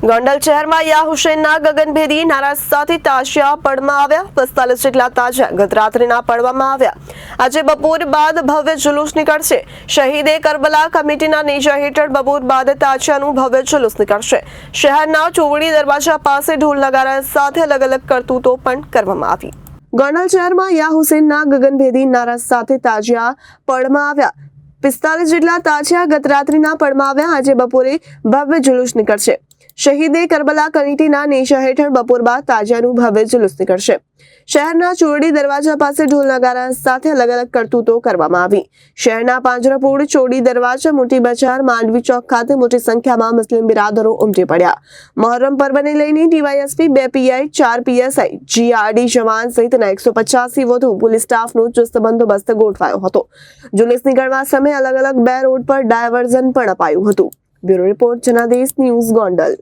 ગોંડલ શહેરમાં યા હુસૈનના ગગનભેદી નારા સાથે તાજિયા પડવામાં આવ્યા। 45 જેટલા તાજિયા ગત રાત્રિના પડવામાં આવ્યા। આજે બપોર બાદ ભવ્ય જુલુસ નીકળશે। શહીદે કરબલા કમિટીના નેજા હેઠળ બપોર બાદ તાજિયાનું ભવ્ય જુલુસ નીકળશે। શહેરના ચોવડી દરવાજા પાસે ઢોલ નગારા સાથે અલગ અલગ કરતૂતો પણ કરવામાં આવી। ગોંડલ શહેરમાં યા હુસૈનના ગગનભેદી નારા સાથે તાજિયા પડવામાં આવ્યા। 45 જેટલા તાજિયા ગત રાત્રિના પડવામાં આવ્યા। આજે બપોરે ભવ્ય જુલુસ નીકળશે। શહીદે કરબલા કમિટીના નેજા હેઠળ બપોર બાદ તાજિયાનું ભવ્ય જુલુસ નીકળશે। શહેરના ચોરડી દરવાજા પાસે ઢોલ નગારા સાથે અલગ અલગ કરતૂતો કરવામાં આવી। શહેરના પાંજરાપોળ, ચોરડી દરવાજા, મોટી બજાર, માંડવી ચોક ખાતે મોટી સંખ્યામાં મુસ્લિમ બિરાદરો ઉમટી પડ્યા। મહોરમ પર્વને લઈને ડીવાયએસપી, 2 પીઆઈ, 4 પીએસઆઈ, જીઆરડી જવાન સહિતના 150થી વધુ પોલીસ સ્ટાફનો ચુસ્ત બંદોબસ્ત ગોઠવાયો હતો। જુલુસ નીકળવા સમયે અલગ અલગ 2 રોડ પર ડાયવર્ઝન પણ અપાયું હતું। Bureau report, Janadesh news, Gondal.